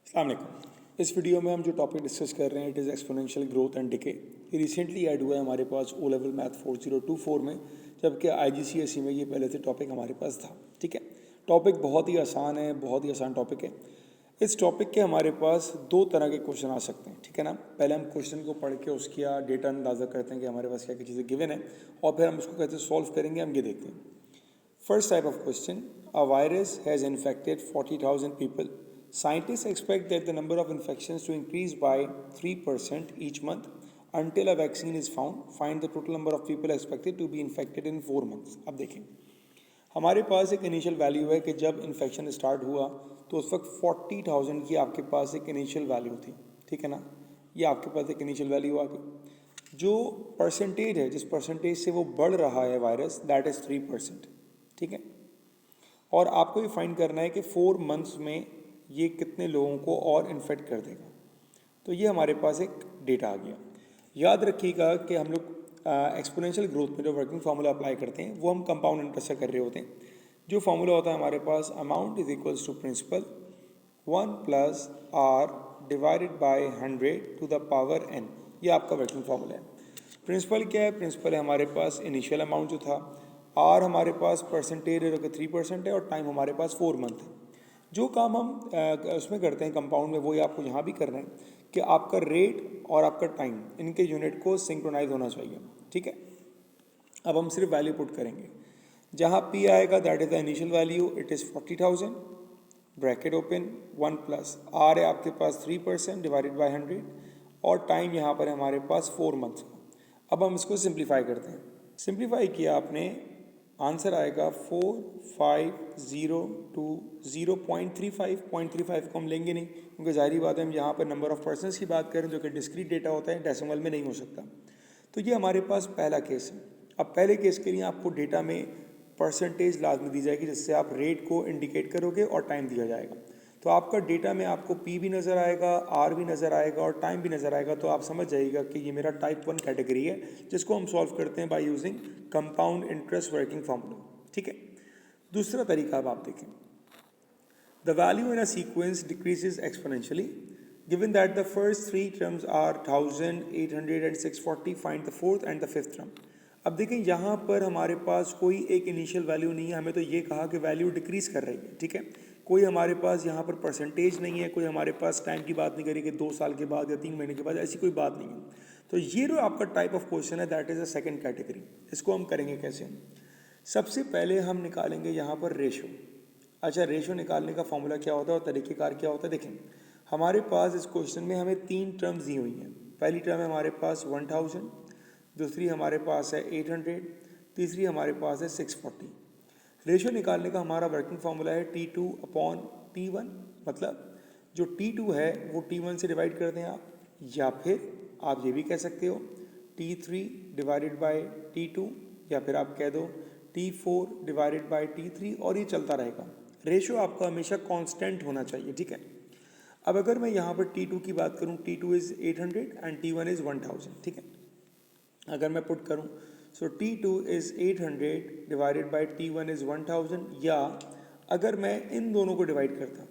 अस्सलाम वालेकुम। इस वीडियो में हम जो टॉपिक डिस्कस कर रहे हैं it is exponential growth and decay. ये रिसेंटली ऐड हुआ है हमारे पास ओ लेवल मैथ 4024 में, जबकि IGCSE में ये पहले से टॉपिक हमारे पास था। ठीक है, टॉपिक बहुत ही आसान है, बहुत ही आसान टॉपिक है। इस टॉपिक के हमारे पास दो तरह के क्वेश्चन आ सकते हैं। ठीक है ना, पहले हम क्वेश्चन को पढ़ के उसकी डेटा अंदाज़ा करते हैं कि हमारे पास क्या क्या चीज़ें गिवन है, और फिर हम उसको कैसे सॉल्व करेंगे हम ये देखते हैं। First type of question: a virus has infected 40,000 people. Scientists expect that the number of infections to increase by 3% each month until a vaccine is found. Find the total number of people expected to be infected in 4 months. अब देखें, हमारे पास एक initial value है कि जब infection start हुआ तो उस वक्त 40,000 की आपके पास एक इनिशियल वैल्यू थी। ठीक है ना, ये आपके पास एक इनिशियल वैल्यू आ गई। जो परसेंटेज है, जिस परसेंटेज से वो बढ़ रहा है वायरस, दैट इज़ 3%। ठीक है, और आपको ये फाइंड करना है कि 4 मंथ्स में ये कितने लोगों को और इन्फेक्ट कर देगा। तो ये हमारे पास एक डेटा आ गया। याद रखिएगा कि हम लोग एक्सपोनेंशियल ग्रोथ में जो वर्किंग फार्मूला अप्लाई करते हैं वो हम कंपाउंड इंटरेस्ट से कर रहे होते हैं। जो फार्मूला होता है हमारे पास, amount is equals to principal 1 plus R divided by 100 to the power n। ये आपका वर्किंग फार्मूला है। प्रिंसिपल क्या है? प्रिंसिपल है हमारे पास इनिशियल अमाउंट जो था, आर हमारे पास परसेंटेज है जो कि 3% है, और टाइम हमारे पास 4 मंथ है। जो काम हम उसमें करते हैं कंपाउंड में, वही आपको यहाँ भी करना है कि आपका रेट और आपका टाइम, इनके यूनिट को सिंक्रोनाइज होना चाहिए। ठीक है, अब हम सिर्फ वैल्यू पुट करेंगे। जहाँ पी आएगा that is the initial value, it is 40,000, bracket open, 1 plus r है आपके पास 3% डिवाइडेड बाई 100, और टाइम यहाँ पर है हमारे पास 4 मंथ्स का। अब हम इसको सिंप्लीफाई करते हैं। सिंप्लीफाई किया आपने, आंसर आएगा 4502 0.35। 0.35 को हम लेंगे नहीं, क्योंकि जाहिर बात है हम यहाँ पर नंबर ऑफ पर्सनस की बात करें जो कि डिस्क्रीट डेटा होता है, डेसिमल में नहीं हो सकता। तो ये हमारे पास पहला केस है। अब पहले केस के लिए आपको डेटा में परसेंटेज लाजमी दी जाएगी, जिससे आप रेट को इंडिकेट करोगे और टाइम दिया जाएगा। तो आपका डेटा में आपको पी भी नज़र आएगा, आर भी नज़र आएगा और टाइम भी नज़र आएगा। तो आप समझ जाइएगा कि ये मेरा टाइप 1 कैटेगरी है, जिसको हम सॉल्व करते हैं by using compound interest working formula. ठीक है, दूसरा तरीका अब आप देखें। The value in a sequence decreases exponentially given that the first 3 terms are 1000, 800 and 640, find the fourth and the fifth term. अब देखें, यहाँ पर हमारे पास कोई एक इनिशियल वैल्यू नहीं है, हमें तो ये कहा कि वैल्यू डिक्रीज़ कर रही है। ठीक है, कोई हमारे पास यहाँ पर परसेंटेज नहीं है, कोई हमारे पास टाइम की बात नहीं करी कि 2 साल के बाद या 3 महीने के बाद, ऐसी कोई बात नहीं है। तो ये जो आपका टाइप ऑफ क्वेश्चन है that is a second category. इसको हम करेंगे कैसे? सबसे पहले हम निकालेंगे यहाँ पर रेशो। अच्छा, रेशो निकालने का फॉर्मूला क्या होता है और तरीक़ेकार क्या होता है? देखें, हमारे पास इस क्वेश्चन में हमें 3 टर्म्स दी हुई हैं। पहली टर्म है हमारे पास 1000, दूसरी हमारे पास है 800, तीसरी हमारे पास है 640। रेशो निकालने का हमारा वर्किंग फार्मूला है T2 अपॉन T1। मतलब जो T2 है वो T1 से डिवाइड कर दें आप, या फिर आप ये भी कह सकते हो T3 डिवाइडेड बाय T2, या फिर आप कह दो T4 डिवाइडेड बाय T3, और ये चलता रहेगा। रेशो आपका हमेशा कांस्टेंट होना चाहिए। ठीक है, अब अगर मैं यहाँ पर T2 की बात करूँ, T2 is 800 and T1 is 1000। ठीक है, अगर मैं पुट करूँ, सो T2 is 800 divided by T1 is 1000, या अगर मैं इन दोनों को डिवाइड करता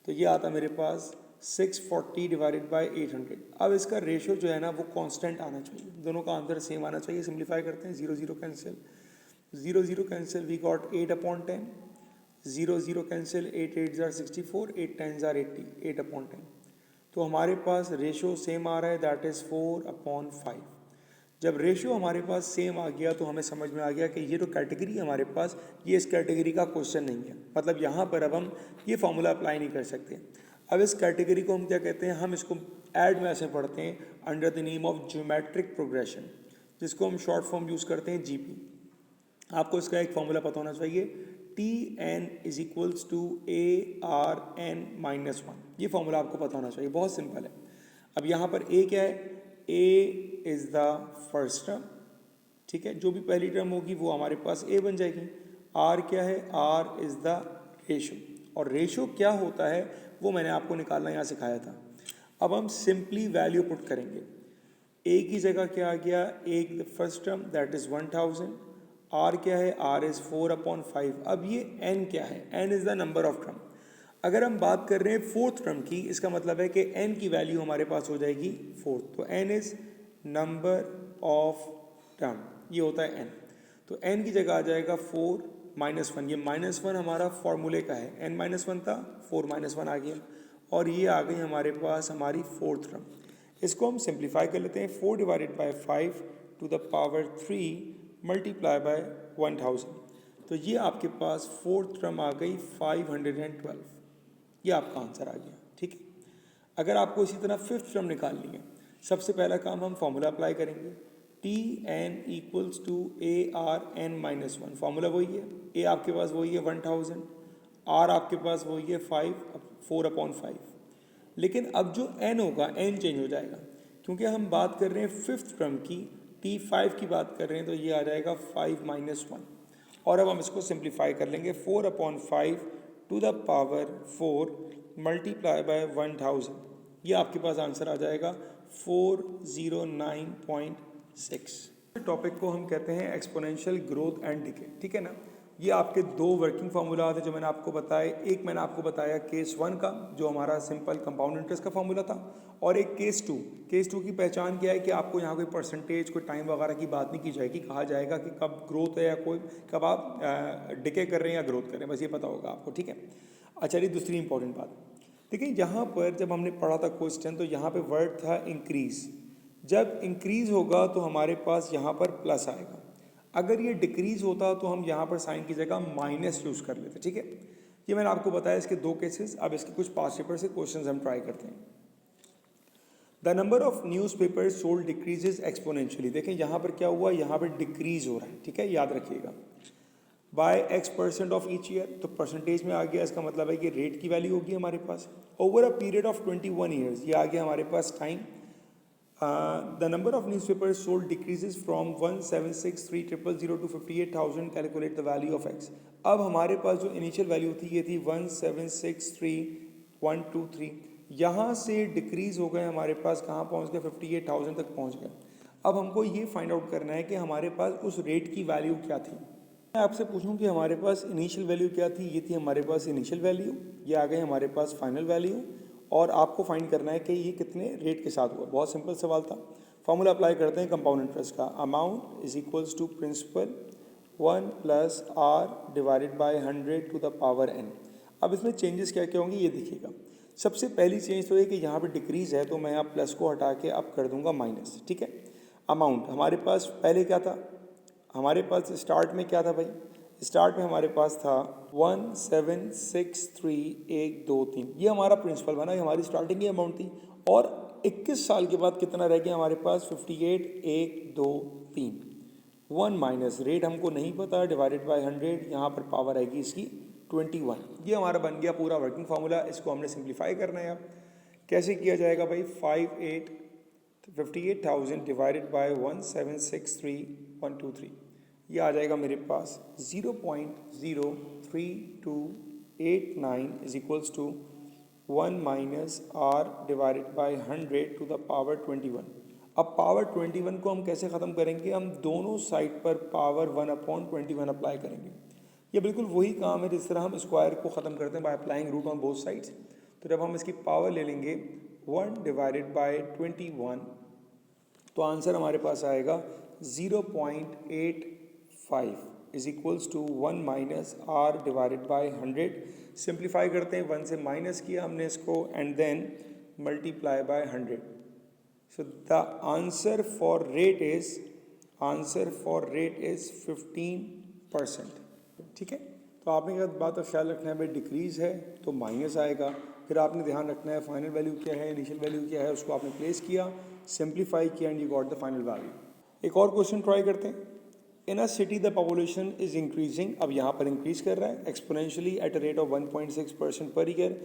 तो ये आता मेरे पास 640 डिवाइडेड बाई 800। अब इसका रेशो जो है ना वो कांस्टेंट आना चाहिए, दोनों का आंसर सेम आना चाहिए। सिंप्लीफाई करते हैं, 0 0 cancel, 0 0 cancel, we got 8 upon 10, 0 0 cancel, 8 8 जार 64, 8 10 जार 80, 8 अपॉन 10। तो हमारे पास रेशो सेम आ रहा है, दैट इज़ 4 अपॉन 5। जब रेशियो हमारे पास सेम आ गया तो हमें समझ में आ गया कि ये जो कैटेगरी है हमारे पास, ये इस कैटेगरी का क्वेश्चन नहीं है। मतलब यहाँ पर अब हम ये फार्मूला अप्लाई नहीं कर सकते। अब इस कैटेगरी को हम क्या कहते हैं? हम इसको ऐड में ऐसे पढ़ते हैं, under the name of geometric progression, जिसको हम शॉर्ट फॉर्म यूज़ करते हैं GP। आपको इसका एक फार्मूला पता होना चाहिए, TN is equals to ARN minus 1। ये फार्मूला आपको पता होना चाहिए, बहुत सिंपल है। अब यहाँ पर A क्या है? A is the first term. ठीक है, जो भी पहली टर्म होगी वो हमारे पास A बन जाएगी। R क्या है? R इज़ द रेशो, और रेशो क्या होता है वो मैंने आपको निकालना यहाँ सिखाया था। अब हम सिंपली वैल्यू पुट करेंगे। A की जगह क्या आ गया? A the first term that is 1000। R क्या है? R is 4 upon 5। अब ये N क्या है? N is the number of term. अगर हम बात कर रहे हैं फोर्थ टर्म की, इसका मतलब है कि n की वैल्यू हमारे पास हो जाएगी 4, तो n is number of term, ये होता है n। तो n की जगह आ जाएगा 4 -1, ये -1 हमारा फॉर्मूले का है, n -1 था, 4 -1 आ गया, और ये आ गई हमारे पास हमारी फोर्थ टर्म। इसको हम सिंप्लीफाई कर लेते हैं, 4 divided by 5 to the power 3 multiply by 1000, तो ये आपके पास फोर्थ टर्म आ गई 512, ये आपका आंसर आ गया। ठीक है, अगर आपको इसी तरह फिफ्थ टर्म निकालनी है, सबसे पहला काम हम फॉर्मूला अप्लाई करेंगे, T N equals to A R N -1, formula वही है, ए आपके पास वही है 1000, आर आपके पास वही है 4/5, लेकिन अब जो n होगा n चेंज हो जाएगा, क्योंकि हम बात कर रहे हैं फिफ्थ टर्म की, T5 की बात कर रहे हैं, तो ये आ जाएगा 5 -1, और अब हम इसको सिंप्लीफाई कर लेंगे, 4/5 to the power 4 multiply by 1000, ये आपके पास आंसर आ जाएगा 409.6। टॉपिक को हम कहते हैं एक्सपोनेंशियल ग्रोथ एंड डिके। ठीक है ना, ये आपके दो वर्किंग फार्मूला थे जो मैंने आपको बताया, एक मैंने आपको बताया केस 1 का जो हमारा सिंपल कंपाउंड इंटरेस्ट का फार्मूला था, और एक केस 2। केस 2 की पहचान क्या है कि आपको यहाँ कोई परसेंटेज, कोई टाइम वगैरह की बात नहीं की जाएगी, कहा जाएगा कि कब ग्रोथ है या कोई कब आप डिके कर रहे हैं या ग्रोथ कर रहे हैं, बस ये पता होगा आपको। ठीक है, अच्छा, ये दूसरी इंपॉर्टेंट बात, देखिए यहाँ पर जब हमने पढ़ा था क्वेश्चन, तो यहाँ पे वर्ड था इंक्रीज। जब इंक्रीज होगा तो हमारे पास यहाँ पर प्लस आएगा, अगर ये डिक्रीज होता तो हम यहाँ पर साइन की जगह माइनस यूज़ कर लेते। ठीक है, ये मैंने आपको बताया इसके दो केसेस। अब इसके कुछ पास्ट पेपर से क्वेश्चंस हम ट्राई करते हैं। The number of newspaper sold decreases exponentially. देखें यहाँ पर क्या हुआ, यहाँ पर डिक्रीज हो रहा है। ठीक है, याद रखिएगा, by X% of each year, तो परसेंटेज में आ गया, इसका मतलब है कि रेट की वैल्यू होगी हमारे पास over a period of 21 years, ये आ गया हमारे पास time. The number of newspapers sold decreases from 1763000 to 58,000, calculate the value of X। अब हमारे पास जो इनिशियल वैल्यू थी ये थी 1763123, यहाँ से डिक्रीज हो गए हमारे पास, कहाँ पहुँच गए, 58,000 तक पहुँच गए। अब हमको ये फाइंड आउट करना है कि हमारे पास उस रेट की वैल्यू क्या थी। मैं आपसे पूछूं कि हमारे पास इनिशियल वैल्यू क्या थी, ये थी हमारे पास इनिशियल वैल्यू, ये आ गई हमारे पास फाइनल वैल्यू, और आपको फाइंड करना है कि ये कितने रेट के साथ हुआ। बहुत सिंपल सवाल था। फॉर्मूला अप्लाई करते हैं कंपाउंड इंटरेस्ट का, amount is equals to principal 1 + R divided by 100 to the power n। अब इसमें चेंजेस क्या क्या होंगे ये देखिएगा। सबसे पहली चेंज तो है कि यहाँ पे डिक्रीज है, तो मैं यहाँ प्लस को हटा के अब कर दूंगा माइनस। ठीक है, अमाउंट हमारे पास पहले क्या था, हमारे पास स्टार्ट में क्या था भाई, स्टार्ट में हमारे पास था 1763123, ये हमारा प्रिंसिपल बना, ये हमारी स्टार्टिंग की अमाउंट थी, और 21 साल के बाद कितना रह गया हमारे पास, 58,123। 1 माइनस रेट हमको नहीं पता, डिवाइडेड बाय 100, यहाँ पर पावर आएगी इसकी 21, ये हमारा बन गया पूरा वर्किंग फार्मूला। इसको हमने सिंप्लीफाई करना है। अब कैसे किया जाएगा भाई, 58,000 डिवाइडेड बाय 1763123, ये आ जाएगा मेरे पास 0.03289 is equals to 1 minus R divided by 100 to the power 21। अब पावर 21 को हम कैसे ख़त्म करेंगे, हम दोनों साइड पर पावर 1/21 अप्लाई करेंगे। ये बिल्कुल वही काम है जिस तरह हम स्क्वायर को ख़त्म करते हैं by applying root on both sides. तो जब हम इसकी पावर ले लेंगे 1 डिवाइडेड बाय 21, तो आंसर हमारे पास आएगा 0.85 is equals to 1 minus R divided by 100। Simplify करते हैं, 1 से माइनस किया हमने इसको, and then multiply by 100। So the answer for rate is 15%। ठीक है, तो आपने एक बात का ख्याल रखना है भाई, डिक्रीज है तो माइनस आएगा, फिर आपने ध्यान रखना है फाइनल वैल्यू क्या है, इनिशियल वैल्यू क्या है, उसको आपने प्लेस किया, सिंप्लीफाई किया, and you got the final value. एक और क्वेश्चन ट्राई करते हैं। In a city the population is increasing, अब यहाँ पर इंक्रीज कर रहा है exponentially at a rate of 1.6% per year.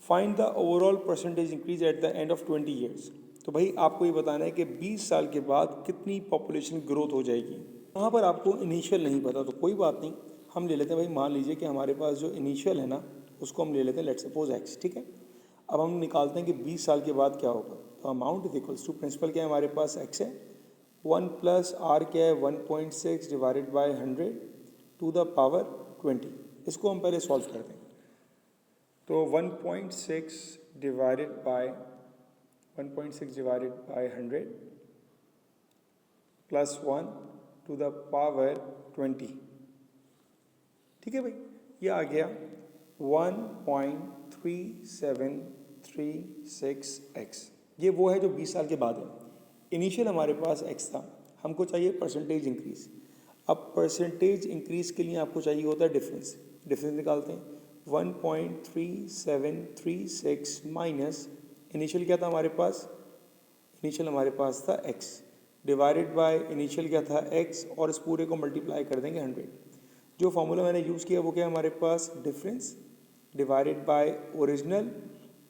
Find the overall percentage increase at the end of 20 years. तो भाई आपको ये बताना है कि 20 साल के बाद कितनी पॉपुलेशन ग्रोथ हो जाएगी। यहाँ पर आपको इनिशियल नहीं पता तो कोई बात नहीं, हम ले लेते हैं भाई, मान लीजिए कि हमारे पास जो इनिशियल है ना उसको हम ले लेते हैं, लेट्स सपोज x। ठीक है, अब हम निकालते हैं कि 20 साल के बाद क्या होगा। तो amount is equals to, principal क्या है हमारे पास, x है, 1 + R क्या है 1.6 divided by 100 to the power 20। इसको हम पहले सॉल्व करते हैं। तो 1.6 divided by 100 plus 1 to the power 20, ठीक है भाई। ये आ गया 1.3736x। ये वो है जो 20 साल के बाद है। इनिशियल हमारे पास x था, हमको चाहिए परसेंटेज इंक्रीज। अब परसेंटेज इंक्रीज के लिए आपको चाहिए होता है डिफरेंस। डिफरेंस निकालते हैं, 1.3736 माइनस इनिशियल क्या था हमारे पास, इनिशियल हमारे पास था x डिवाइडेड बाय इनिशियल क्या था x, और इस पूरे को मल्टीप्लाई कर देंगे 100। जो फॉर्मूला मैंने यूज़ किया वो क्या है हमारे पास, difference divided by original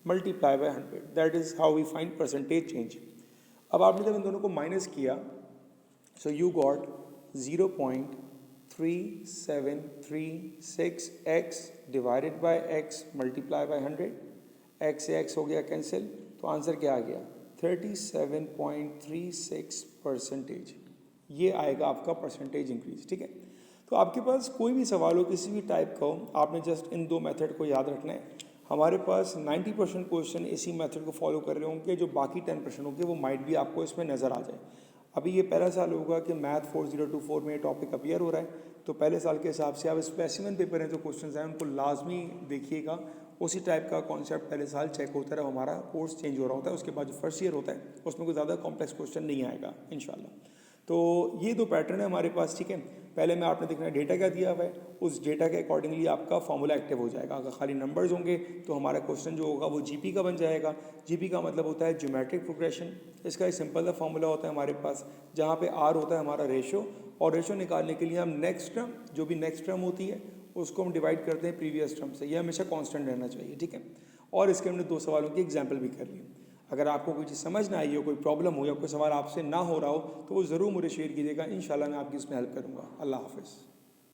multiply by 100, that is how we find percentage change. अब आपने जब इन दोनों को माइनस किया, so you got 0.3736x divided by x multiply by 100। x से x हो गया कैंसिल, तो आंसर क्या आ गया, 37.36%। ये आएगा आपका परसेंटेज इंक्रीज, ठीक है। तो आपके पास कोई भी सवाल हो किसी भी टाइप का हो, आपने जस्ट इन दो मेथड को याद रखना है। हमारे पास 90% क्वेश्चन इसी मेथड को फॉलो कर रहे होंगे, जो बाकी 10% होंगे वो माइट भी आपको इसमें नज़र आ जाए। अभी ये पहला साल होगा कि मैथ 4024 में टॉपिक अपीयर हो रहा है, तो पहले साल के हिसाब से आप स्पेसिमन पेपर हैं जो क्वेश्चन आए उनको लाजमी देखिएगा। उसी टाइप का कॉन्सेप्ट पहले साल चेक होता रहा, हमारा कोर्स चेंज हो रहा होता है, उसके बाद जो फर्स्ट ईयर होता है उसमें कोई ज़्यादा कॉम्प्लेक्स क्वेश्चन नहीं आएगा इंशाल्लाह। तो ये दो पैटर्न है हमारे पास, ठीक है। पहले में आपने देखना है डेटा क्या दिया हुआ है, उस डेटा के अकॉर्डिंगली आपका फॉर्मूला एक्टिव हो जाएगा। अगर खाली नंबर्स होंगे तो हमारा क्वेश्चन जो होगा वो जीपी का बन जाएगा। जीपी का मतलब होता है ज्योमेट्रिक प्रोग्रेशन। इसका एक सिंपल सा फॉर्मूला होता है हमारे पास, जहाँ पे आर होता है हमारा रेशो, और रेशो निकालने के लिए हम नेक्स्ट टर्म, जो भी नेक्स्ट टर्म होती है उसको हम डिवाइड करते हैं प्रीवियस टर्म से। ये हमेशा कांस्टेंट रहना चाहिए, ठीक है। और इसके हमने दो सवालों की एग्जाम्पल भी कर ली। अगर आपको कोई चीज़ समझ ना आई हो, कोई प्रॉब्लम हो या कोई सवाल आपसे ना हो रहा हो, तो वो ज़रूर मुझे शेयर कीजिएगा, इंशाल्लाह मैं आपकी इसमें हेल्प करूँगा। अल्लाह हाफ़िज़।